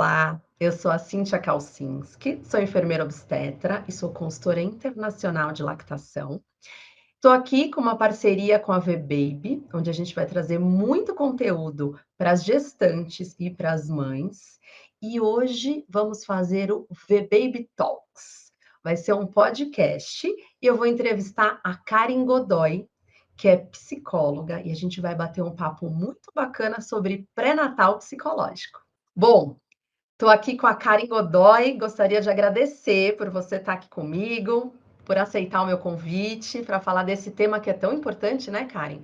Olá, eu sou a Cíntia Kalsinski, sou enfermeira obstetra e sou consultora internacional de lactação. Estou aqui com uma parceria com a V-Baby, onde a gente vai trazer muito conteúdo para as gestantes e para as mães. E hoje vamos fazer o V-Baby Talks. Vai ser um podcast e eu vou entrevistar a Karen Godoy, que é psicóloga, e a gente vai bater um papo muito bacana sobre pré-natal psicológico. Bom, estou aqui com a Karen Godoy, gostaria de agradecer por você estar aqui comigo, por aceitar o meu convite para falar desse tema que é tão importante, né, Karen?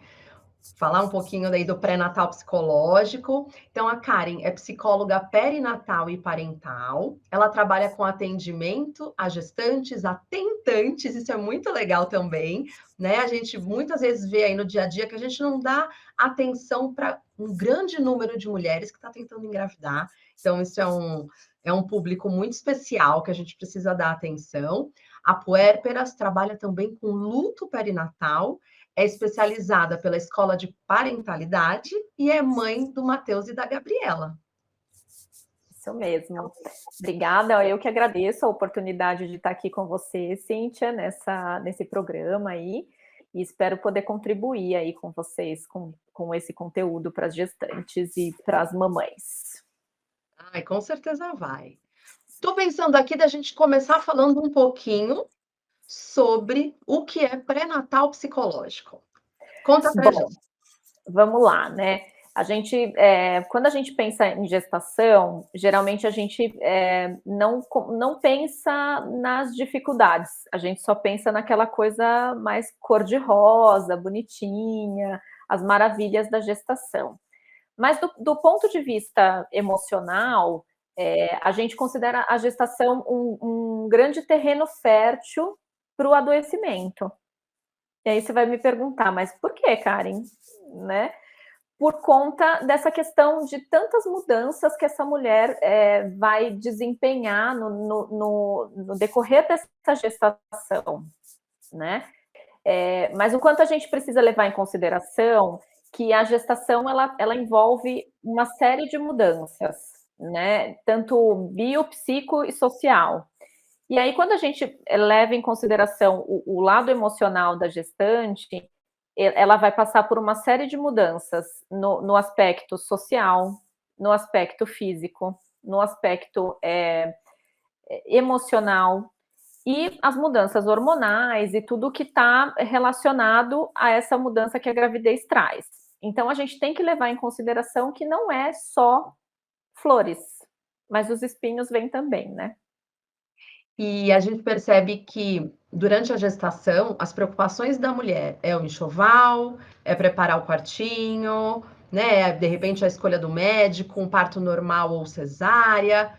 Falar um pouquinho daí do pré-natal psicológico. Então, a Karen é psicóloga perinatal e parental. Ela trabalha com atendimento a gestantes, a tentantes, isso é muito legal também, né? A gente muitas vezes vê aí no dia a dia que a gente não dá atenção para um grande número de mulheres que está tentando engravidar. Então, isso é um público muito especial que a gente precisa dar atenção. A Puérperas trabalha também com luto perinatal, é especializada pela Escola de Parentalidade e é mãe do Matheus e da Gabriela. Isso mesmo. Obrigada, eu que agradeço a oportunidade de estar aqui com você, Cíntia, nesse programa aí, e espero poder contribuir aí com vocês com esse conteúdo para as gestantes e para as mamães. Ai, com certeza vai. Estou pensando aqui da gente começar falando um pouquinho sobre o que é pré-natal psicológico. Conta pra Bom, gente. vamos lá, né? Quando a gente pensa em gestação, geralmente a gente não pensa nas dificuldades, a gente só pensa naquela coisa mais cor-de-rosa, bonitinha, as maravilhas da gestação. Mas do ponto de vista emocional, a gente considera a gestação um grande terreno fértil para o adoecimento. E aí você vai me perguntar, mas por que, Karen? Né? Por conta dessa questão de tantas mudanças que essa mulher vai desempenhar no decorrer dessa gestação, né? Mas o quanto a gente precisa levar em consideração que a gestação ela envolve uma série de mudanças, né? Tanto bio, psico e social. E aí, quando a gente leva em consideração o lado emocional da gestante, ela vai passar por uma série de mudanças no aspecto social, no aspecto físico, no aspecto emocional, e as mudanças hormonais e tudo que está relacionado a essa mudança que a gravidez traz. Então, a gente tem que levar em consideração que não é só flores, mas os espinhos vêm também, né? E a gente percebe que durante a gestação, as preocupações da mulher é o enxoval, é preparar o quartinho, né? De repente a escolha do médico, um parto normal ou cesárea.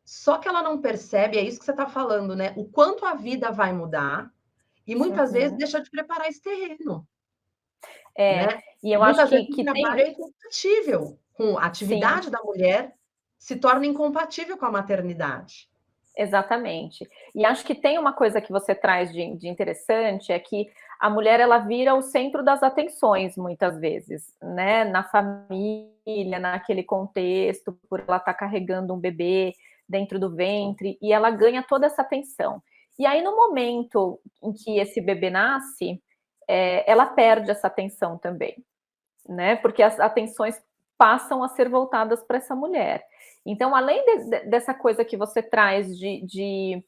Só que ela não percebe, é isso que você está falando, né? O quanto a vida vai mudar e muitas vezes deixa de preparar esse terreno, né? E eu acho Muitas vezes o que tem. trabalho é incompatível com a Sim, atividade da mulher, se torna incompatível com a maternidade. exatamente. E acho que tem uma coisa que você traz de interessante, é que a mulher ela vira o centro das atenções muitas vezes, né? Na família, naquele contexto, por ela estar carregando um bebê dentro do ventre, e ela ganha toda essa atenção. E aí, no momento em que esse bebê nasce, ela perde essa atenção também, né? Porque as atenções passam a ser voltadas para essa mulher. Então, além dessa coisa que você traz de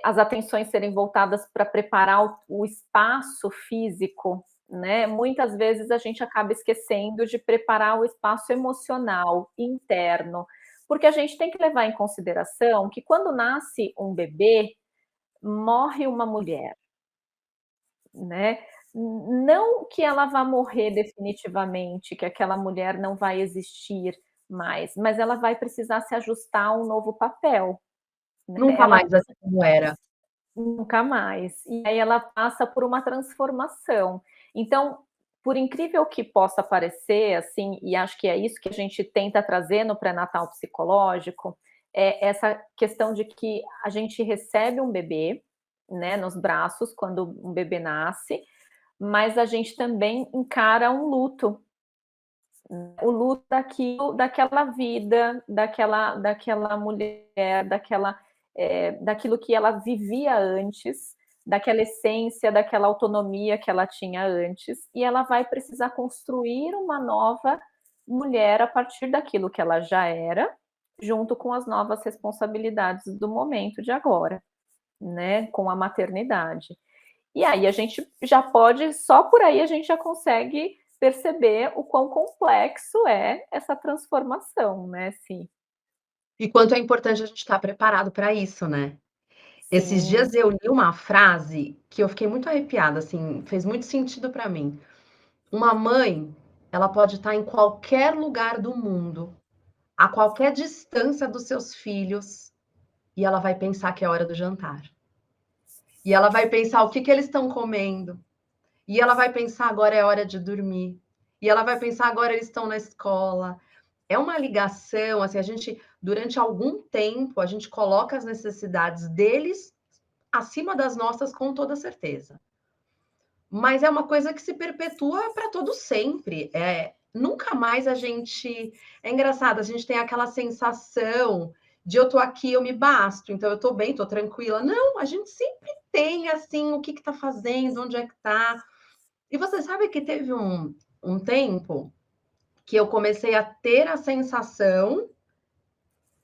as atenções serem voltadas para preparar o espaço físico, né? Muitas vezes a gente acaba esquecendo de preparar o espaço emocional interno, porque a gente tem que levar em consideração que quando nasce um bebê, morre uma mulher, né? Não que ela vá morrer definitivamente, que aquela mulher não vai existir mais, mas ela vai precisar se ajustar a um novo papel, né? Nunca mais vai ser como era. Nunca mais. E aí ela passa por uma transformação. Então, por incrível que possa parecer, assim, e acho que é isso que a gente tenta trazer no pré-natal psicológico, é essa questão de que a gente recebe um bebê, né, nos braços quando um bebê nasce, mas a gente também encara um luto, O luto daquela vida, daquela mulher, daquilo que ela vivia antes, daquela essência, daquela autonomia que ela tinha antes, e ela vai precisar construir uma nova mulher a partir daquilo que ela já era, junto com as novas responsabilidades do momento de agora, né, com a maternidade. E aí a gente já pode, só por aí a gente já consegue perceber o quão complexo é essa transformação, né, sim. E quanto é importante a gente estar preparado para isso, né. Esses Sim, dias eu li uma frase que eu fiquei muito arrepiada, assim, fez muito sentido para mim. Uma mãe, ela pode estar em qualquer lugar do mundo, a qualquer distância dos seus filhos, e ela vai pensar que é hora do jantar. E ela vai pensar o que que eles estão comendo. E ela vai pensar agora é hora de dormir. E ela vai pensar agora eles estão na escola. É uma ligação, assim, a gente durante algum tempo a gente coloca as necessidades deles acima das nossas com toda certeza. Mas é uma coisa que se perpetua para todo sempre. Nunca mais a gente. É engraçado, a gente tem aquela sensação de eu tô aqui, eu me basto, então eu tô bem, tô tranquila. Não, a gente sempre tem assim o que está fazendo, onde é que tá. E você sabe que teve um tempo que eu comecei a ter a sensação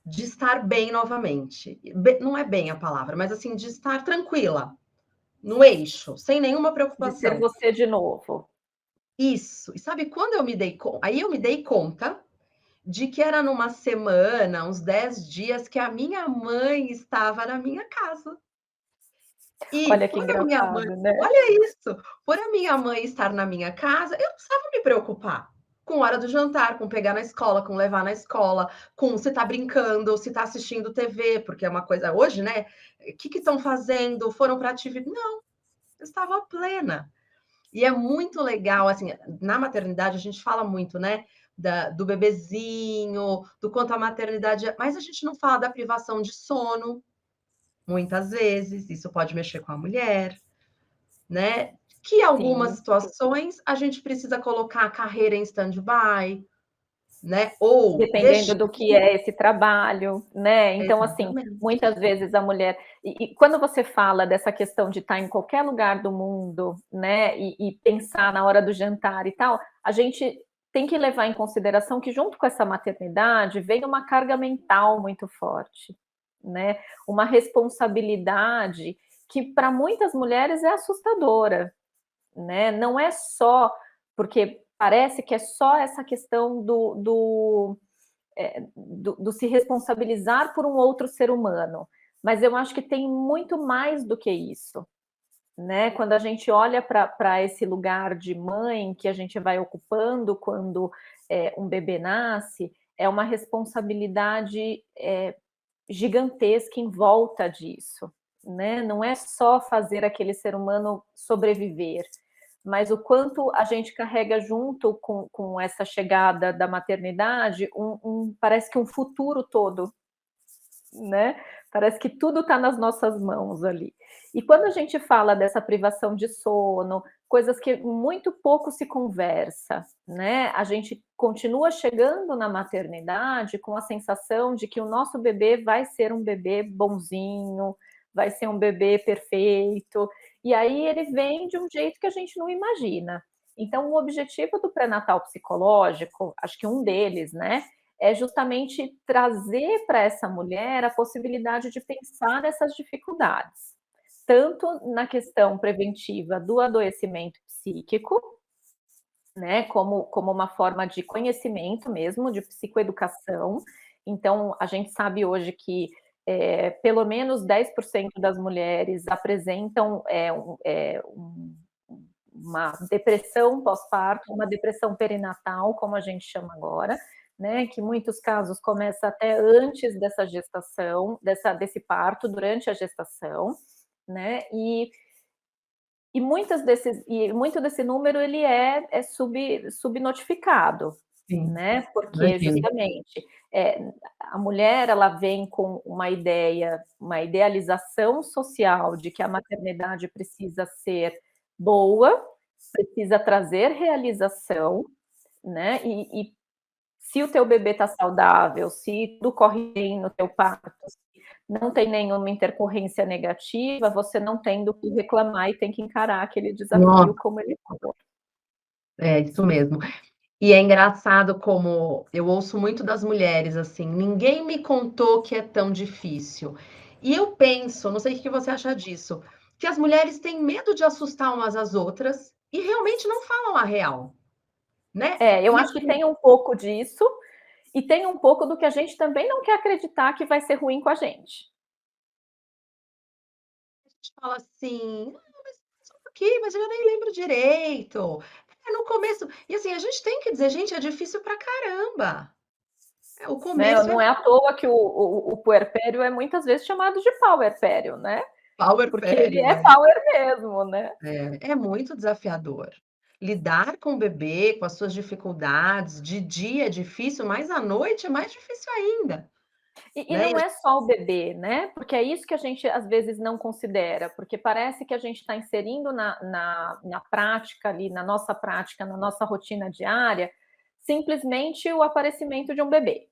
de estar bem novamente. Não é bem a palavra, mas assim, de estar tranquila, no eixo, sem nenhuma de ser preocupação. você de novo. Isso. E sabe quando eu me dei conta? Aí eu me dei conta de que era numa semana, uns 10 dias, que a minha mãe estava na minha casa. E Olha que por a minha mãe engraçado, né. olha isso, por a minha mãe estar na minha casa, eu não precisava me preocupar com hora do jantar, com pegar na escola, com levar na escola, com se tá brincando, se tá assistindo TV, porque é uma coisa hoje, né, o que estão fazendo, foram pra atividade não, eu estava plena. E é muito legal, assim, na maternidade a gente fala muito, né, do bebezinho, do quanto a maternidade mas a gente não fala da privação de sono, muitas vezes, isso pode mexer com a mulher, né, que algumas Sim. situações a gente precisa colocar a carreira em stand-by, né, ou Dependendo deixar do que é esse trabalho, né. Então, assim, exatamente. muitas vezes a mulher e quando você fala dessa questão de estar em qualquer lugar do mundo, né, e pensar na hora do jantar e tal, a gente tem que levar em consideração que junto com essa maternidade vem uma carga mental muito forte, né, uma responsabilidade que para muitas mulheres é assustadora, né, não é só porque parece que é só essa questão do se responsabilizar por um outro ser humano, mas eu acho que tem muito mais do que isso, né? Quando a gente olha para esse lugar de mãe que a gente vai ocupando quando um bebê nasce, é uma responsabilidade gigantesca em volta disso, né? Não é só fazer aquele ser humano sobreviver, mas o quanto a gente carrega junto com essa chegada da maternidade, parece que um futuro todo, né? Parece que tudo está nas nossas mãos ali. E quando a gente fala dessa privação de sono, coisas que muito pouco se conversa, né? A gente continua chegando na maternidade com a sensação de que o nosso bebê vai ser um bebê bonzinho, vai ser um bebê perfeito, e aí ele vem de um jeito que a gente não imagina. Então, o objetivo do pré-natal psicológico, acho que um deles, né, é justamente trazer para essa mulher a possibilidade de pensar nessas dificuldades, tanto na questão preventiva do adoecimento psíquico, né, como uma forma de conhecimento mesmo, de psicoeducação. Então, a gente sabe hoje que pelo menos 10% das mulheres apresentam uma depressão pós-parto, uma depressão perinatal, como a gente chama agora, né, que em muitos casos começa até antes dessa gestação, desse parto, durante a gestação, né, muito desse número ele é subnotificado, Sim, né, porque imagino. justamente, a mulher ela vem com uma idealização social de que a maternidade precisa ser boa, precisa trazer realização, né? E se o teu bebê está saudável, se tudo corre bem no teu parto, não tem nenhuma intercorrência negativa, você não tem do que reclamar e tem que encarar aquele desafio Nossa, como ele for. é isso mesmo. E é engraçado como eu ouço muito das mulheres assim: "Ninguém me contou que é tão difícil". E eu penso, não sei o que você acha disso, que as mulheres têm medo de assustar umas às outras e realmente não falam a real, né. Eu E acho que tem um pouco disso, e tem um pouco do que a gente também não quer acreditar que vai ser ruim com a gente. a gente fala assim: "Ah, mas só um pouquinho, mas eu nem lembro direito". É, no começo e assim, a gente tem que dizer: "Gente, é difícil pra caramba". É, o Né? começo é Não é à toa que o puerpério é muitas vezes chamado de powerpério, né? Porque ele powerpério, é né. power mesmo, né? É muito desafiador. Lidar com o bebê, com as suas dificuldades, de dia é difícil, mas à noite é mais difícil ainda, E né. não é só o bebê, né? Porque é isso que a gente às vezes não considera, porque parece que a gente está inserindo na prática ali, na nossa prática, na nossa rotina diária, simplesmente o aparecimento de um bebê,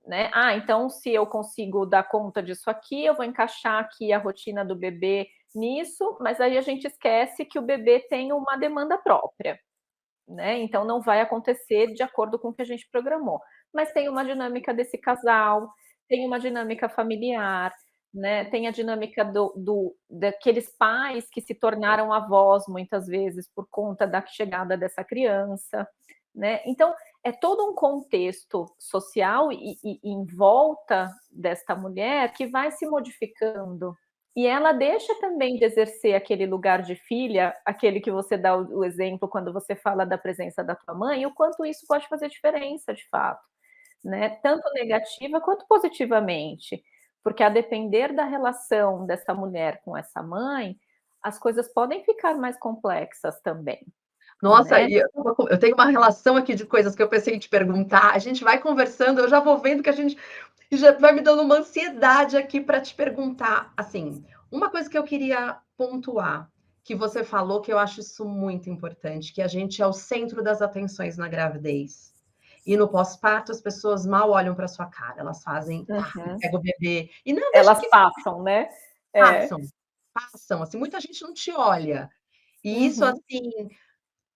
né? Ah, então se eu consigo dar conta disso aqui, eu vou encaixar aqui a rotina do bebê nisso, mas aí a gente esquece que o bebê tem uma demanda própria, né? Então não vai acontecer de acordo com o que a gente programou. Mas tem uma dinâmica desse casal, tem uma dinâmica familiar, né? Tem a dinâmica daqueles pais que se tornaram avós muitas vezes por conta da chegada dessa criança, né? Então é todo um contexto social e em volta desta mulher que vai se modificando, e ela deixa também de exercer aquele lugar de filha, aquele que você dá o exemplo quando você fala da presença da tua mãe, e o quanto isso pode fazer diferença de fato, né, tanto negativa quanto positivamente, porque a depender da relação dessa mulher com essa mãe, as coisas podem ficar mais complexas também, Nossa, né. e eu tenho uma relação aqui de coisas que eu pensei em te perguntar, a gente vai conversando, eu já vou vendo que a gente já vai me dando uma ansiedade aqui para te perguntar. Assim, uma coisa que eu queria pontuar, que você falou, que eu acho isso muito importante, que a gente é o centro das atenções na gravidez. E no pós-parto as pessoas mal olham para sua cara, elas fazem, tá, e Uhum. pega o bebê, e não, deixa Elas que passam, né. É. passam, passam, assim, muita gente não te olha. E isso, Uhum. assim,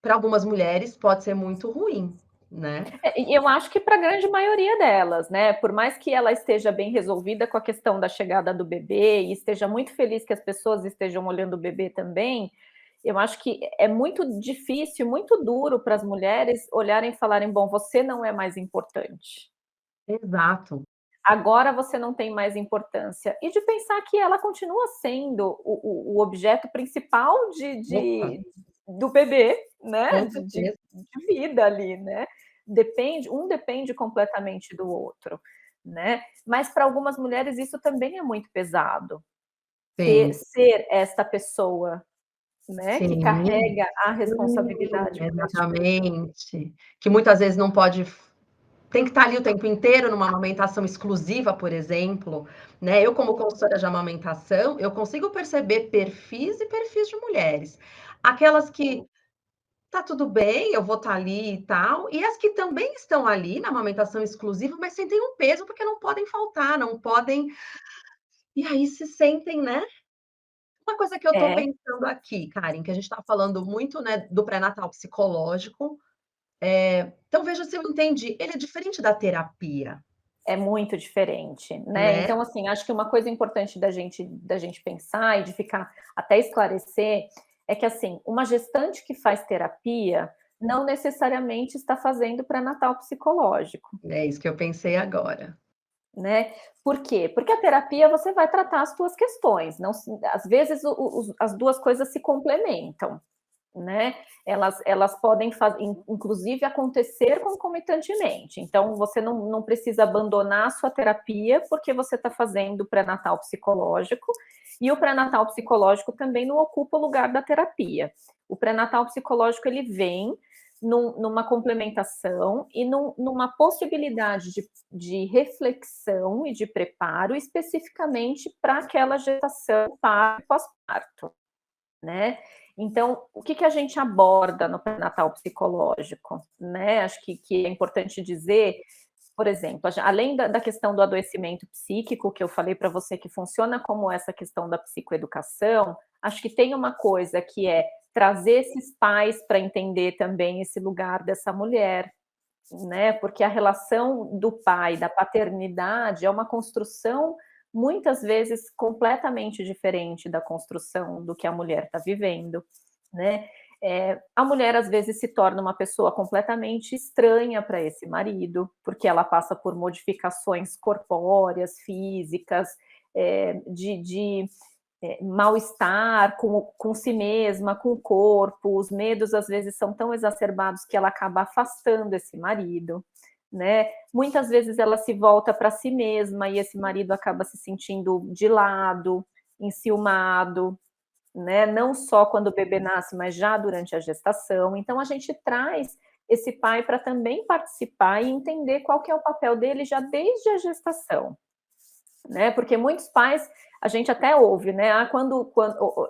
para algumas mulheres pode ser muito ruim, né. E eu acho que para a grande maioria delas, né, por mais que ela esteja bem resolvida com a questão da chegada do bebê e esteja muito feliz que as pessoas estejam olhando o bebê também, eu acho que é muito difícil, muito duro para as mulheres olharem e falarem: "Bom, você não é mais importante. Exato. Agora você não tem mais importância", e de pensar que ela continua sendo o objeto principal Opa, do bebê, né, com certeza. de vida ali, né. Depende completamente do outro, né. Mas para algumas mulheres isso também é muito pesado, Sim, ser esta pessoa, né, que sim. carrega a responsabilidade por este bebê. Exatamente. Que muitas vezes não pode tem que estar ali o tempo inteiro numa amamentação exclusiva, por exemplo, né. Eu como consultora de amamentação, eu consigo perceber perfis e perfis de mulheres. Aquelas que tá tudo bem, eu vou estar ali e tal, e as que também estão ali na amamentação exclusiva, mas sentem um peso, porque não podem faltar, não podem e aí se sentem, né. Uma coisa que eu estou É. pensando aqui, Karen, que a gente está falando muito, né, do pré-natal psicológico, então veja se eu entendi, ele é diferente da terapia, É muito diferente, né. né. Então, assim, acho que uma coisa importante da gente pensar e de ficar até esclarecer, é que, assim, uma gestante que faz terapia, não necessariamente está fazendo pré-natal psicológico, É isso que eu pensei agora. né. Por quê? Porque a terapia você vai tratar as tuas questões, não se às vezes as 2 coisas se complementam. Né, elas podem inclusive acontecer concomitantemente. Então, você não precisa abandonar a sua terapia, porque você está fazendo pré-natal psicológico, e o pré-natal psicológico também não ocupa o lugar da terapia. O pré-natal psicológico ele vem numa complementação e numa possibilidade de reflexão e de preparo especificamente para aquela gestação para o pós-parto, né. Então, o que a gente aborda no pré-natal psicológico, né? Acho que é importante dizer, por exemplo, além da questão do adoecimento psíquico, que eu falei para você que funciona como essa questão da psicoeducação, acho que tem uma coisa que é trazer esses pais para entender também esse lugar dessa mulher, né? Porque a relação do pai, da paternidade, é uma construção muitas vezes completamente diferente da construção do que a mulher está vivendo, né? A mulher às vezes se torna uma pessoa completamente estranha para esse marido, porque ela passa por modificações corpóreas, físicas, de mal-estar com si mesma, com o corpo, os medos às vezes são tão exacerbados que ela acaba afastando esse marido, né? Muitas vezes ela se volta para si mesma e esse marido acaba se sentindo de lado, enciumado, né? Não só quando o bebê nasce, mas já durante a gestação. Então a gente traz esse pai para também participar e entender qual que é o papel dele já desde a gestação, né? Porque muitos pais, a gente até ouve, né? Quando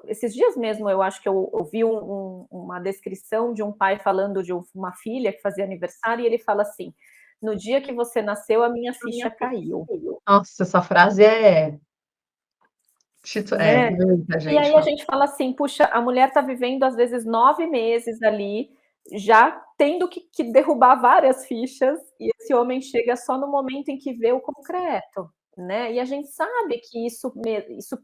esses dias mesmo eu acho que eu ouvi uma descrição de um pai falando de uma filha que fazia aniversário e ele fala assim: no dia que você nasceu, a minha ficha caiu. Nossa, essa frase é Né? muita E gente aí a fala. gente fala assim, puxa, a mulher está vivendo às vezes 9 meses ali, já tendo que derrubar várias fichas, e esse homem chega só no momento em que vê o concreto, né? E a gente sabe que isso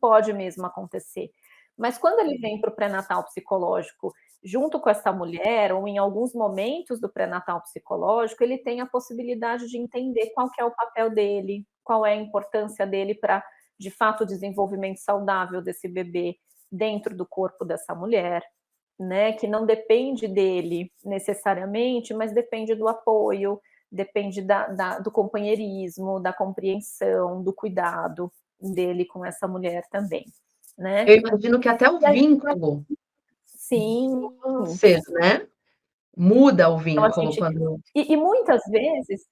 pode mesmo acontecer. Mas quando ele vem para o pré-natal psicológico junto com essa mulher, ou em alguns momentos do pré-natal psicológico, ele tem a possibilidade de entender qual que é o papel dele, qual é a importância dele para, de fato, o desenvolvimento saudável desse bebê dentro do corpo dessa mulher, né? Que não depende dele necessariamente, mas depende do apoio, depende do companheirismo, da compreensão, do cuidado dele com essa mulher também, né? Eu imagino que até o vínculo Sim. ser, né? Muda o Então a vínculo gente quando e muitas vezes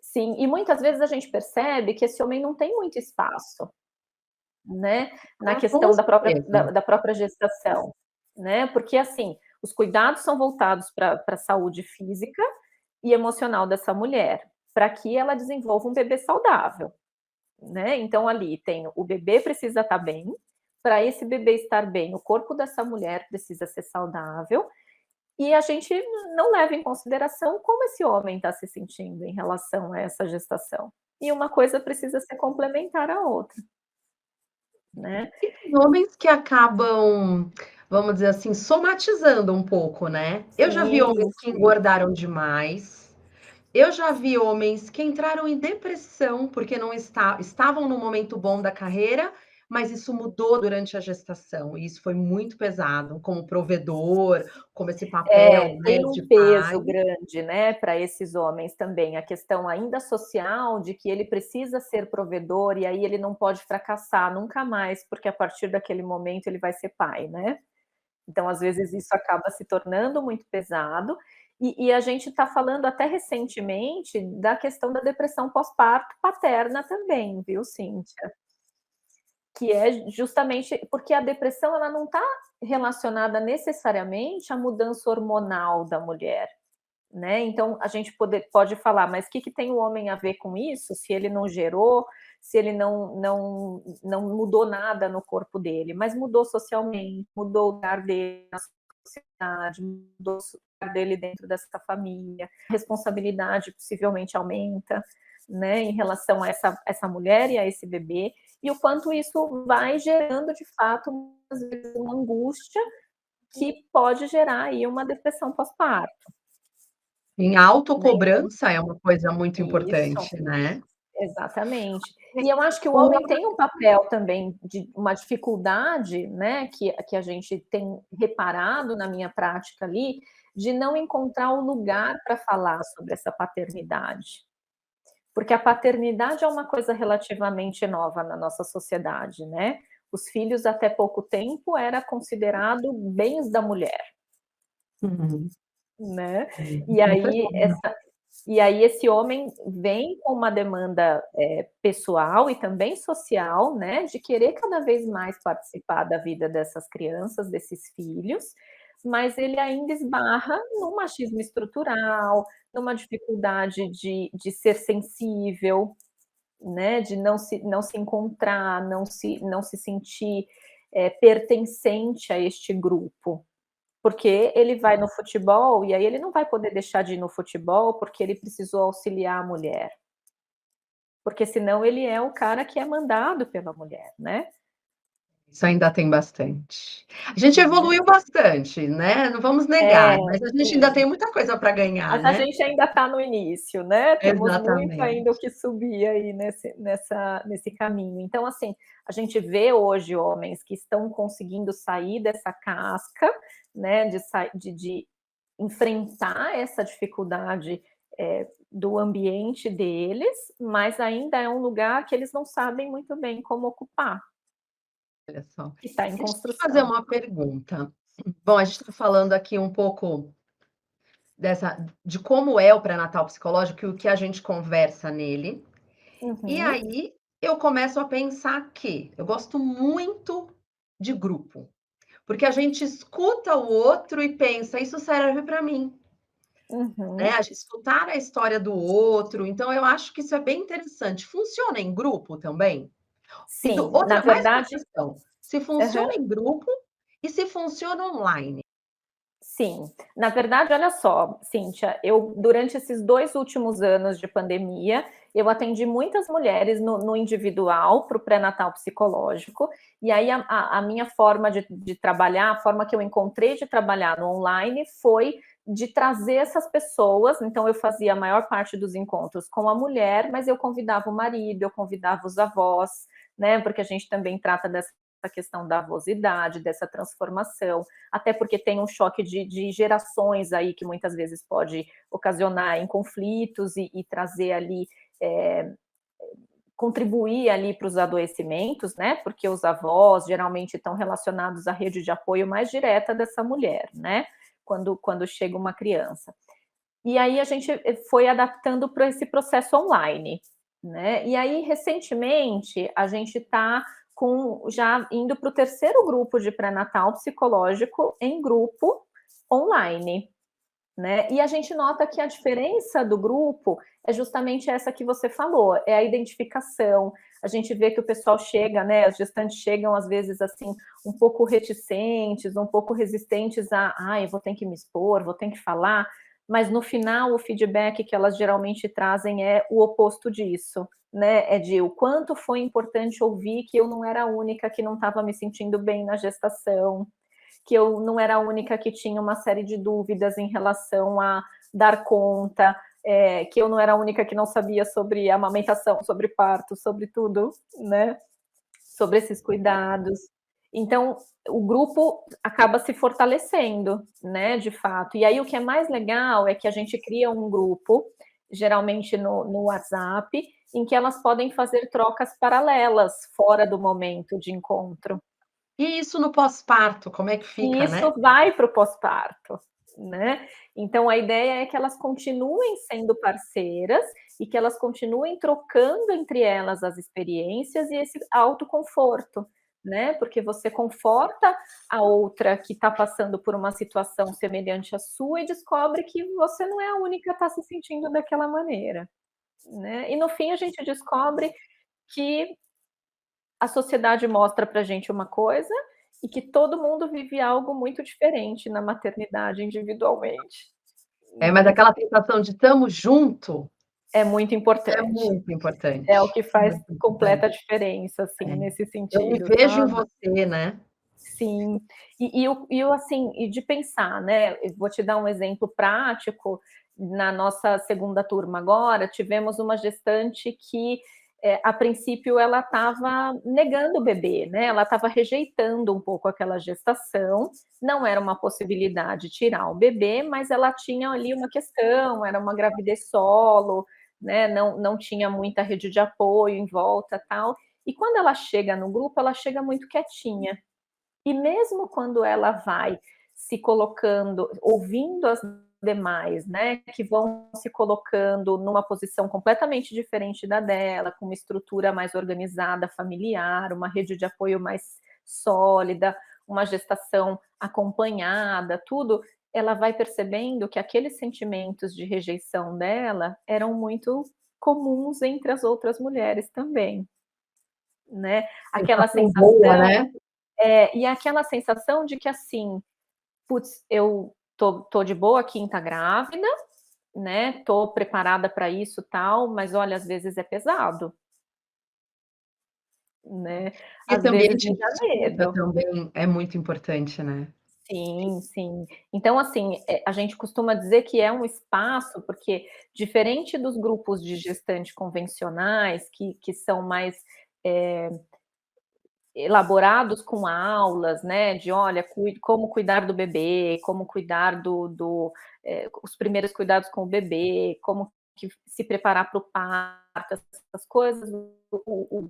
sim, e muitas vezes a gente percebe que esse homem não tem muito espaço, né, na com questão da própria certeza. da própria gestação, né, porque, assim, os cuidados são voltados para a saúde física e emocional dessa mulher, para que ela desenvolva um bebê saudável, né. Então ali tem o bebê precisa estar bem, para esse bebê estar bem, o corpo dessa mulher precisa ser saudável, e a gente não leva em consideração como esse homem está se sentindo em relação a essa gestação. E uma coisa precisa ser complementar à outra, né. E tem homens que acabam, vamos dizer assim, somatizando um pouco, né. Eu já vi Sim, homens que engordaram demais, eu já vi homens que entraram em depressão, porque não estavam no momento bom da carreira, mas isso mudou durante a gestação, e isso foi muito pesado, como provedor, como esse papel, né, tem um de pai. peso grande, né, para esses homens também, a questão ainda social de que ele precisa ser provedor e aí ele não pode fracassar nunca mais, porque a partir daquele momento ele vai ser pai, né. Então, às vezes, isso acaba se tornando muito pesado, e a gente está falando até recentemente da questão da depressão pós-parto paterna também, viu, Cíntia? Que é justamente porque a depressão ela não está relacionada necessariamente à mudança hormonal da mulher, né? Então a gente pode falar, mas o que tem o homem a ver com isso? Se ele não gerou, se ele não mudou nada no corpo dele, mas mudou socialmente, mudou o lugar dele na sociedade, mudou o lugar dele dentro dessa família, a responsabilidade possivelmente aumenta, né, em relação a essa mulher e a esse bebê, e o quanto isso vai gerando de fato às vezes uma angústia que pode gerar aí uma depressão pós-parto. Em Né, então autocobrança é uma coisa muito isso, importante, né. exatamente. E eu acho que o homem tem um papel também de uma dificuldade, né, que a gente tem reparado na minha prática ali, de não encontrar o lugar para falar sobre essa paternidade. Porque a paternidade é uma coisa relativamente nova na nossa sociedade, né. Os filhos até pouco tempo era considerado bens da mulher, Uhum. né. Sim, E com aí certeza. E aí esse homem vem com uma demanda pessoal e também social, né, de querer cada vez mais participar da vida dessas crianças, desses filhos, mas ele ainda esbarra no machismo estrutural, numa dificuldade de ser sensível, né, de não se encontrar, não se sentir pertencente a este grupo. Porque ele vai no futebol e aí ele não vai poder deixar de ir no futebol porque ele precisou auxiliar a mulher. Porque senão ele é o cara que é mandado pela mulher, né. Isso ainda tem bastante. A gente Né. evoluiu bastante, né, não vamos É, negar, mas a gente ainda sim. tem muita coisa para ganhar, Mas a né. gente ainda está no início, né, temos muito ainda o Exatamente. que subir aí nesse caminho. Então, assim, a gente vê hoje homens que estão conseguindo sair dessa casca, né, de enfrentar essa dificuldade, do ambiente deles, mas ainda é um lugar que eles não sabem muito bem como ocupar, Olha só. que está em Deixa eu te fazer construção. uma pergunta. Bom, a gente está falando aqui um pouco de como é o pré-natal psicológico e o que a gente conversa nele. E Uhum, aí eu começo a pensar que eu gosto muito de grupo, porque a gente escuta o outro e pensa: "Isso serve para mim", né, uhum. a gente escutar a história do outro, então eu acho que isso é bem interessante. Funciona em grupo também? E do Sim, na outra mais uma verdade questão, se aham. funciona em grupo e se funciona online? Sim, na verdade, olha só, Cíntia, eu durante esses 2 últimos anos de pandemia, eu atendi muitas mulheres no individual para o pré-natal psicológico, e aí a minha forma de trabalhar, a forma que eu encontrei de trabalhar no online foi de trazer essas pessoas, então eu fazia a maior parte dos encontros com a mulher, mas eu convidava o marido, eu convidava os avós, né, porque a gente também trata dessa questão da avosidade, dessa transformação, até porque tem um choque de gerações aí que muitas vezes pode ocasionar em conflitos e trazer ali, eh, contribuir ali para os adoecimentos, né, porque os avós geralmente estão relacionados à rede de apoio mais direta dessa mulher, né, quando chega uma criança. E aí a gente foi adaptando para esse processo online, né. E aí recentemente a gente está já indo para o terceiro grupo de pré-natal psicológico em grupo online, né. E a gente nota que a diferença do grupo é justamente essa que você falou, é a identificação. A gente vê que o pessoal chega, né, as gestantes chegam às vezes assim um pouco reticentes, um pouco resistentes a, ai, vou ter que me expor, vou ter que falar, mas no final o feedback que elas geralmente trazem é o oposto disso, né? É de o quanto foi importante ouvir que eu não era a única que não estava me sentindo bem na gestação, que eu não era a única que tinha uma série de dúvidas em relação a dar conta, que eu não era a única que não sabia sobre amamentação, sobre parto, sobre tudo, né? Sobre esses cuidados. Então, o grupo acaba se fortalecendo, né, de fato. E aí o que é mais legal é que a gente cria um grupo, geralmente no WhatsApp, em que elas podem fazer trocas paralelas, fora do momento de encontro. E isso no pós-parto, como é que E fica, né? isso vai para o pós-parto, né. Então a ideia é que elas continuem sendo parceiras e que elas continuem trocando entre elas as experiências e esse autoconforto, né, porque você conforta a outra que está passando por uma situação semelhante à sua e descobre que você não é a única a estar se sentindo daquela maneira, né. E no fim a gente descobre que a sociedade mostra pra gente uma coisa, e que todo mundo vive algo muito diferente na maternidade individualmente, É, mas né. aquela sensação de "estamos junto" É muito é importante. muito É o importante, que faz muito importante. completa diferença, assim, É. nesse Eu me sentido, vejo em sabe. você, né. Sim. E o assim, e de pensar, né, eu vou te dar um exemplo prático, na nossa segunda turma agora, tivemos uma gestante que, a princípio ela estava negando o bebê, né, ela estava rejeitando um pouco aquela gestação, não era uma possibilidade tirar o bebê, mas ela tinha ali uma questão, era uma gravidez solo, né, não tinha muita rede de apoio em volta, tal. E quando ela chega no grupo, ela chega muito quietinha. E mesmo quando ela vai se colocando, ouvindo as demais, né, que vão se colocando numa posição completamente diferente da dela, com uma estrutura mais organizada, familiar, uma rede de apoio mais sólida, uma gestação acompanhada, tudo, ela vai percebendo que aqueles sentimentos de rejeição dela eram muito comuns entre as outras mulheres também, né. Aquela Sensação boa, sensação né? e aquela sensação de que assim: "Putz, eu tô de boa aqui em estar grávida, né, tô preparada para isso, tal, mas olha, às vezes é pesado", né, às Esse vezes ambiente me de dá escuta medo. também é muito importante, né? Sim, sim. Então, assim, a gente costuma dizer que é um espaço, porque diferente dos grupos de gestante convencionais, que são mais, eh, elaborados com aulas, né, de olha, como cuidar do bebê, como cuidar os primeiros cuidados com o bebê, como que se preparar para o parto, essas coisas, o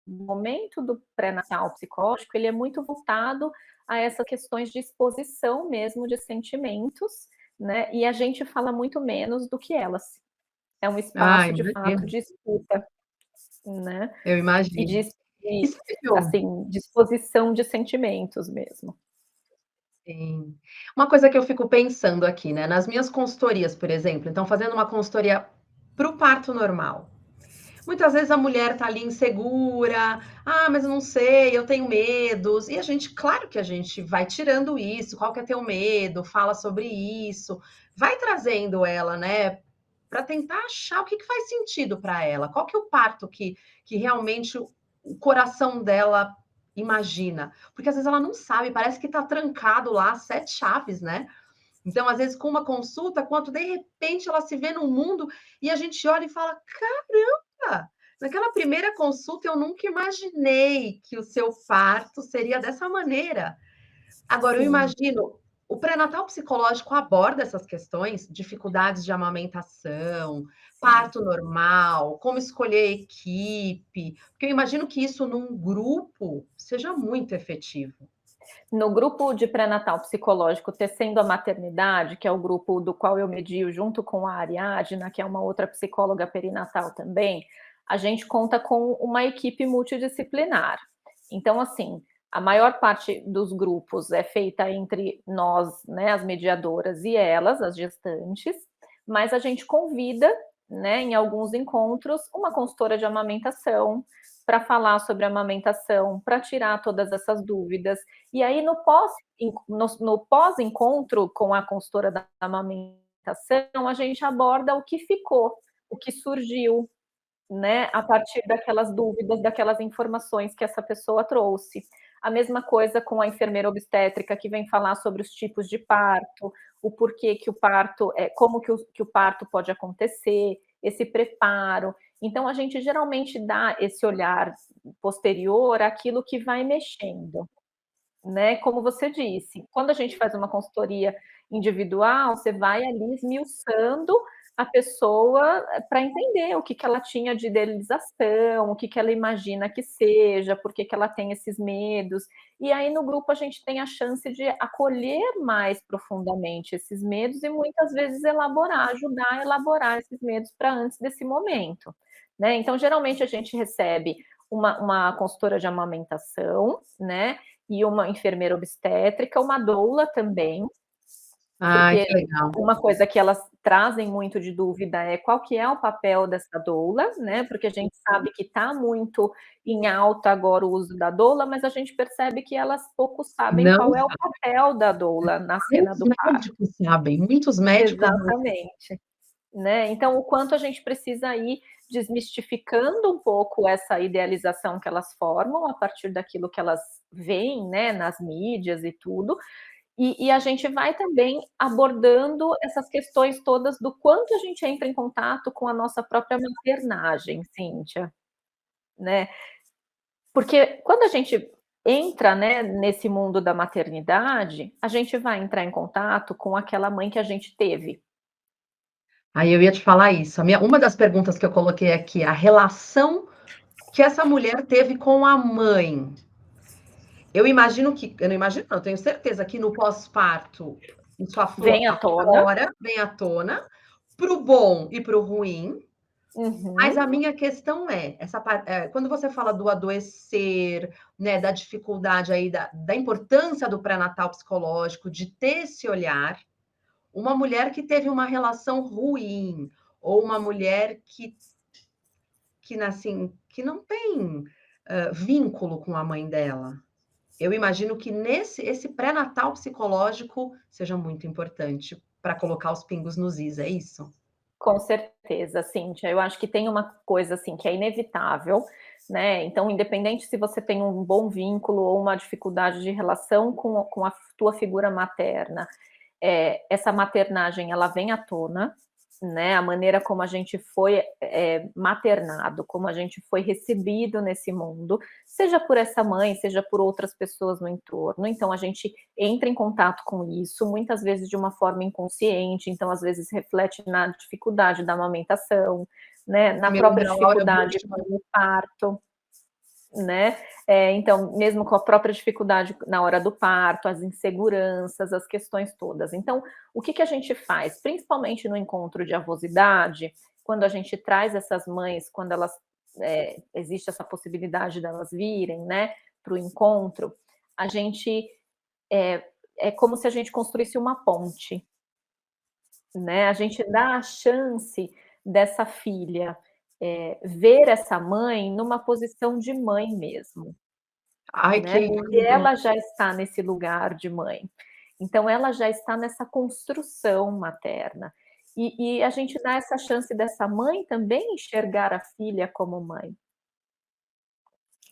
momento do pré-natal psicológico, ele é muito voltado a essas questões de exposição mesmo de sentimentos, né, e a gente fala muito menos do que elas. É um Ah, espaço de fato imagino, de escuta, né, eu e imagino. de E sabe que eu assim, de exposição de sentimentos mesmo. sim. Uma coisa que eu fico pensando aqui, né, nas minhas consultorias, por exemplo, então fazendo uma consultoria para o parto normal. Muitas vezes a mulher tá ali insegura, "Ah, mas eu não sei, eu tenho medos", e a gente claro que a gente vai tirando isso, qual que é teu medo, fala sobre isso, vai trazendo ela, né, para tentar achar o que que faz sentido para ela, qual que é o parto que realmente o coração dela imagina, porque às vezes ela não sabe, parece que tá trancado lá 7 chaves, né. Então, às vezes, com uma consulta, quando de repente ela se vê num mundo e a gente olha e fala: "Caramba, naquela primeira consulta eu nunca imaginei que o seu parto seria dessa maneira". Agora eu Sim. imagino, o pré-natal psicológico aborda essas questões, dificuldades de amamentação, Sim. parto normal, como escolher equipe, porque eu imagino que isso num grupo seja muito efetivo. No grupo de pré-natal psicológico Tecendo a Maternidade, que é o grupo do qual eu medio junto com a Ariadna, que é uma outra psicóloga perinatal também, a gente conta com uma equipe multidisciplinar. Então, assim, a maior parte dos grupos é feita entre nós, né, as mediadoras e elas, as gestantes, mas a gente convida, né, em alguns encontros, uma consultora de amamentação para falar sobre amamentação, para tirar todas essas dúvidas. E aí no pós-encontro com a consultora da amamentação, a gente aborda o que ficou, o que surgiu, né, a partir daquelas dúvidas, daquelas informações que essa pessoa trouxe. A mesma coisa com a enfermeira obstétrica que vem falar sobre os tipos de parto, o porquê que o parto, como que o parto pode acontecer, esse preparo. Então a gente geralmente dá esse olhar posterior àquilo que vai mexendo. Né, como você disse, quando a gente faz uma consultoria individual, você vai ali esmiuçando a pessoa, para entender o que que ela tinha de idealização, o que que ela imagina que seja, por que que ela tem esses medos. E aí no grupo a gente tem a chance de acolher mais profundamente esses medos e muitas vezes elaborar, ajudar a elaborar esses medos para antes desse momento, né. Então geralmente a gente recebe uma consultora de amamentação, né, e uma enfermeira obstétrica, uma doula também, Ai, porque que legal. uma coisa que elas trazem muito de dúvida é qual que é o papel dessa doula, né, porque a gente sabe que está muito em alta agora o uso da doula, mas a gente percebe que elas pouco sabem Não qual é o papel da doula na cena Poucos do parto. médicos sabem, muitos médicos não. Exatamente. Né, então o quanto a gente precisa ir desmistificando um pouco essa idealização que elas formam a partir daquilo que elas veem, né, nas mídias e tudo, e a gente vai também abordando essas questões todas do quanto a gente entra em contato com a nossa própria maternagem, Cíntia, né. Porque quando a gente entra, né, nesse mundo da maternidade, a gente vai entrar em contato com aquela mãe que a gente teve. Aí eu ia te falar isso, uma das perguntas que eu coloquei aqui, a relação que essa mulher teve com a mãe. Eu não imagino não, eu tenho certeza que no pós-parto, Isso Vem à tona. aflora, vem à tona, para o bom e para o ruim. Mas a Uhum. minha questão é, quando você fala do adoecer, né, da dificuldade aí, da importância do pré-natal psicológico, de ter esse olhar, uma mulher que teve uma relação ruim, ou uma mulher que não tem vínculo com a mãe dela. Eu imagino que esse pré-natal psicológico seja muito importante para colocar os pingos nos is, é isso? Com certeza, Cíntia. Eu acho que tem uma coisa assim que é inevitável, né? Então, independente se você tem um bom vínculo ou uma dificuldade de relação com a tua figura materna, essa maternagem ela vem à tona, né? A maneira como a gente foi maternado, como a gente foi recebido nesse mundo, seja por essa mãe, seja por outras pessoas no entorno. Então a gente entra em contato com isso, muitas vezes de uma forma inconsciente, então às vezes reflete na dificuldade da amamentação, né? Na Me própria lembra a Laura dificuldade com Bushman. o parto, né? Então, mesmo com a própria dificuldade na hora do parto, as inseguranças, as questões todas. Então, o que a gente faz? Principalmente no encontro de avosidade, quando a gente traz essas mães, quando elas existe essa possibilidade delas virem, né, para o encontro, a gente é como se a gente construísse uma ponte, né? A gente dá a chance dessa filha ver essa mãe numa posição de mãe mesmo, Ai, que né? Porque lindo. ela já está nesse lugar de mãe. Então, ela já está nessa construção materna. E a gente dá essa chance dessa mãe também enxergar a filha como mãe.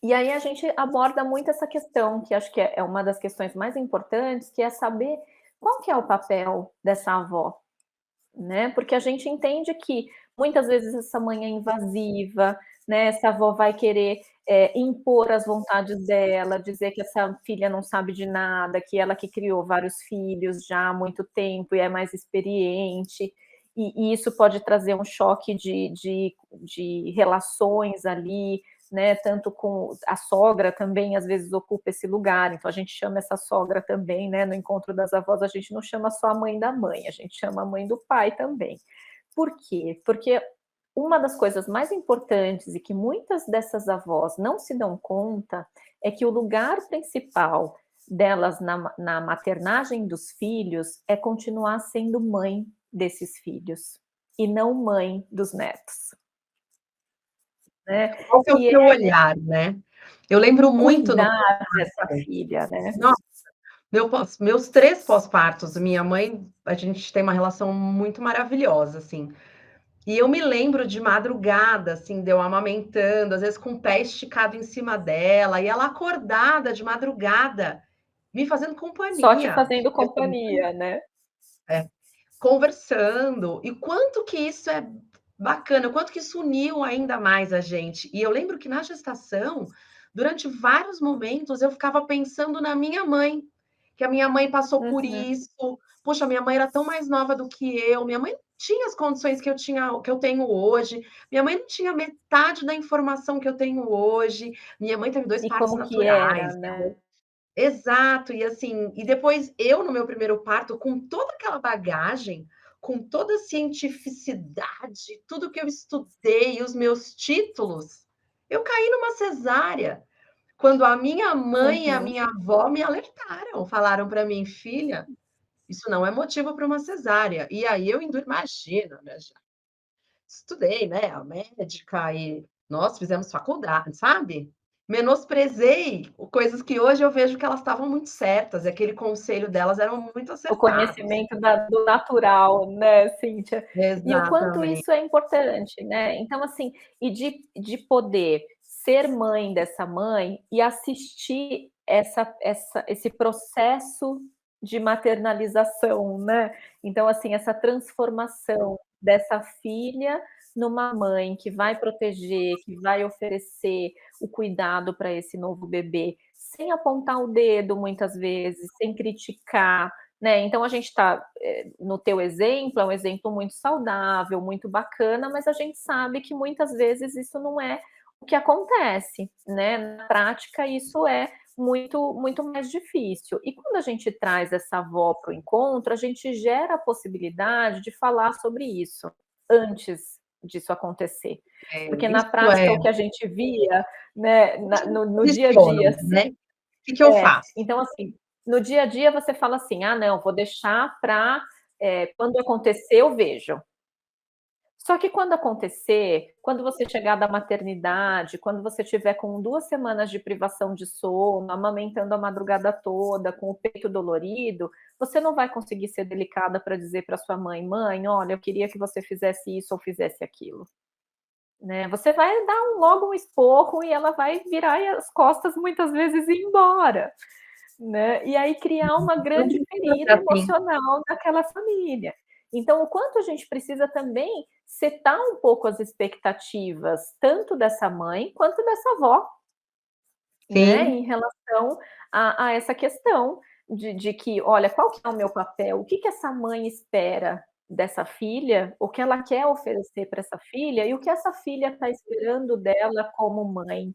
E aí a gente aborda muito essa questão, que acho que é uma das questões mais importantes, que é saber qual que é o papel dessa avó, né? Porque a gente entende que muitas vezes essa mãe é invasiva, né? Essa avó vai querer impor as vontades dela, dizer que essa filha não sabe de nada, que ela que criou vários filhos já há muito tempo e é mais experiente, e isso pode trazer um choque de relações ali, né? Tanto com a sogra também às vezes ocupa esse lugar, então a gente chama essa sogra também, né? No encontro das avós a gente não chama só a mãe da mãe, a gente chama a mãe do pai também. Por quê? Porque uma das coisas mais importantes e que muitas dessas avós não se dão conta é que o lugar principal delas na maternagem dos filhos é continuar sendo mãe desses filhos e não mãe dos netos, né? Qual que é o Que seu é olhar, né? Eu lembro muito no cuidar dessa pós-parto. filha, né? Nossa, meus 3 pós-partos, minha mãe, a gente tem uma relação muito maravilhosa, assim. E eu me lembro de madrugada, assim, de eu amamentando, às vezes com o pé esticado em cima dela, e ela acordada de madrugada, me fazendo Só te companhia. fazendo Eu companhia, né? é, conversando. E quanto que isso é bacana, o quanto que isso uniu ainda mais a gente. E eu lembro que na gestação, durante vários momentos, eu ficava pensando na minha mãe, que a minha mãe passou por Uhum. isso. Puxa, minha mãe era tão mais nova do que eu. Minha mãe não tinha as condições que eu tenho hoje. Minha mãe não tinha metade da informação que eu tenho hoje. Minha mãe teve 2 E partos como que era, naturais. né? Exato, e assim, e depois eu no meu primeiro parto, com toda aquela bagagem, com toda a cientificidade, tudo que eu estudei, os meus títulos, eu caí numa cesárea. Quando a minha mãe e a Uhum. minha avó me alertaram, falaram para mim, filha, isso não é motivo para uma cesárea. E aí eu imagina, né? Já estudei, né? A médica e nós fizemos faculdade, sabe? Menosprezei coisas que hoje eu vejo que elas estavam muito certas, e aquele conselho delas eram muito O acertados. conhecimento do natural, né, Cíntia? E o quanto Exatamente. isso é importante, né? Então, assim, e de poder ser mãe dessa mãe e assistir esse processo de maternalização, né? Então, assim, essa transformação dessa filha numa mãe que vai proteger, que vai oferecer o cuidado para esse novo bebê, sem apontar o dedo muitas vezes, sem criticar, né? Então a gente está no teu exemplo, é um exemplo muito saudável, muito bacana, mas a gente sabe que muitas vezes isso não é o que acontece, né? Na prática, isso é muito mais difícil. E quando a gente traz essa avó para o encontro, a gente gera a possibilidade de falar sobre isso antes disso acontecer. Porque na Isso prática o que a gente via, né, no dia a dia, posicionam, assim, né. O que que eu é, faço? então assim, no dia a dia você fala assim: "Ah não, vou deixar para quando acontecer eu vejo". Só que quando acontecer, quando você chegar da maternidade, quando você tiver com 2 semanas de privação de sono, amamentando a madrugada toda, com o peito dolorido, você não vai conseguir ser delicada para dizer para sua mãe: "Mãe, olha, eu queria que você fizesse isso ou fizesse aquilo", né. Você vai dar logo um esporro e ela vai virar as costas muitas vezes e ir embora, né. E aí criar uma Não grande precisa ser ferida assim. emocional naquela família. Então, o quanto a gente precisa também setar um pouco as expectativas, tanto dessa mãe quanto dessa avó, né, Sim, em relação a essa questão de que: "Olha, qual que é o meu papel? O que que essa mãe espera dessa filha? O que ela quer oferecer para essa filha e o que essa filha está esperando dela como mãe?"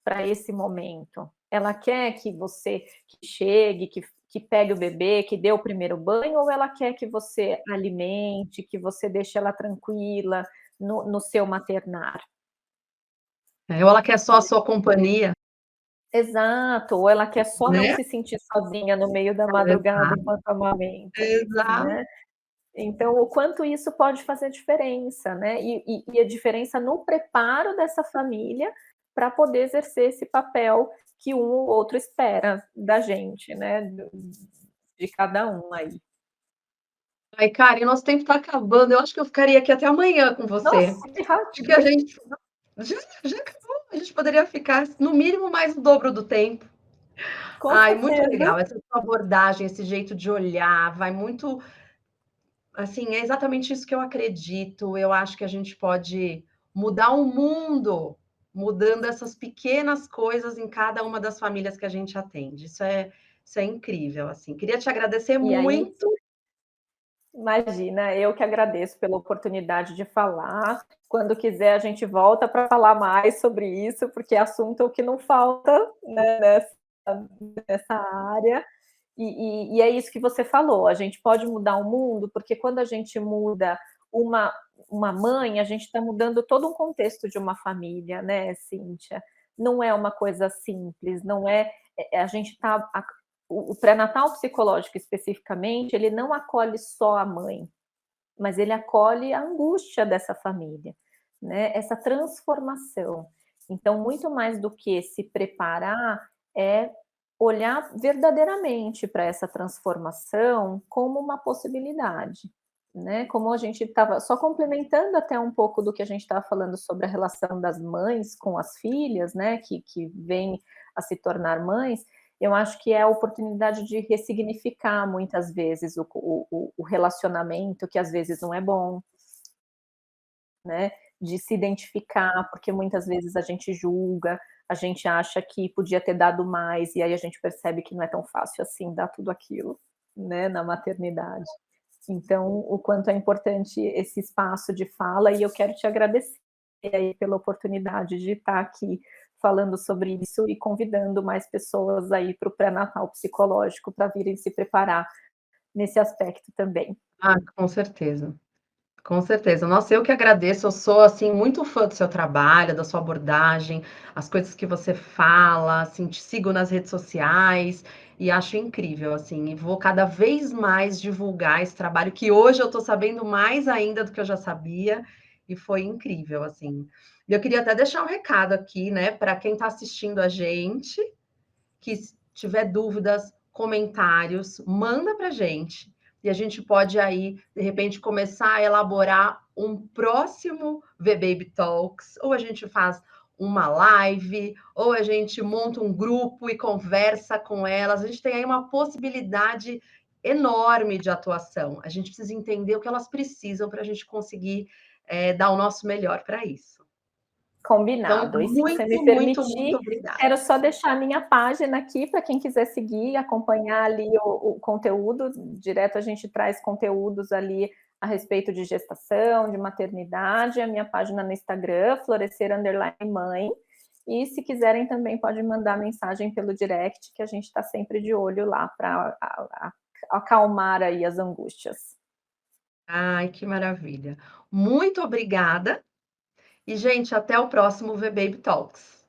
Para esse momento. Ela quer que você que chegue, que pegue o bebê, que dê o primeiro banho, ou ela quer que você alimente, que você deixe ela tranquila no seu maternar? ou ela quer só a sua companhia, Exato, ou ela quer só não né. se sentir sozinha no meio da madrugada Exato, enquanto amamenta, exato. né. Então, o quanto isso pode fazer diferença, né, e a diferença no preparo dessa família para poder exercer esse papel que um ou outro espera da gente, né, de cada um aí. Ai, Karen, nosso tempo está acabando, eu acho que eu ficaria aqui até amanhã com você, Nossa, que porque a rápido. gente já já acabou, a gente poderia ficar no mínimo mais o dobro do tempo. Com Ai, muito certeza. legal essa sua abordagem, esse jeito de olhar, vai muito assim, é exatamente isso que eu acredito. Eu acho que a gente pode mudar o mundo, mudando essas pequenas coisas em cada uma das famílias que a gente atende. Isso é incrível, assim. Queria te agradecer E aí muito. imagina, eu que agradeço pela oportunidade de falar. Quando quiser, a gente volta para falar mais sobre isso, porque é assunto que não falta, né, nessa área. E é isso que você falou, a gente pode mudar o mundo, porque quando a gente muda uma uma mãe, a gente está mudando todo um contexto de uma família, né, Cíntia. Não é uma coisa simples, não é a gente está o pré-natal psicológico especificamente, ele não acolhe só a mãe, mas ele acolhe a angústia dessa família, né, essa transformação. Então, muito mais do que se preparar, é olhar verdadeiramente para essa transformação como uma possibilidade, né, como a gente estava só complementando até um pouco do que a gente estava falando sobre a relação das mães com as filhas, né, que vêm a se tornar mães, eu acho que é a oportunidade de ressignificar muitas vezes o relacionamento, que às vezes não é bom, né, de se identificar, porque muitas vezes a gente julga, a gente acha que podia ter dado mais, e aí a gente percebe que não é tão fácil assim dar tudo aquilo, né, na maternidade. Então, o quanto é importante esse espaço de fala, e eu quero te agradecer aí pela oportunidade de estar aqui falando sobre isso e convidando mais pessoas aí para o pré-natal psicológico para virem se preparar nesse aspecto também. Ah, com certeza. Com certeza. Nossa, eu que agradeço, eu sou, assim, muito fã do seu trabalho, da sua abordagem, as coisas que você fala, assim, te sigo nas redes sociais e acho incrível, assim, e vou cada vez mais divulgar esse trabalho que hoje eu estou sabendo mais ainda do que eu já sabia e foi incrível, assim. E eu queria até deixar um recado aqui, né, para quem está assistindo a gente, que se tiver dúvidas, comentários, manda para a gente. E a gente pode aí, de repente, começar a elaborar um próximo V-Baby Talks, ou a gente faz uma live, ou a gente monta um grupo e conversa com elas. A gente tem aí uma possibilidade enorme de atuação. A gente precisa entender o que elas precisam para a gente conseguir dar o nosso melhor para isso. Então, Combinado. E se você me muito, muito, muito permitir, obrigada. quero só deixar a minha página aqui para quem quiser seguir, acompanhar ali o conteúdo. Direto a gente traz conteúdos ali a respeito de gestação, de maternidade. A minha página no Instagram, florescer_mãe. E se quiserem também pode mandar mensagem pelo direct, que a gente está sempre de olho lá para acalmar aí as angústias. Ai, que maravilha. Muito obrigada. E, gente, até o próximo V-Baby Talks.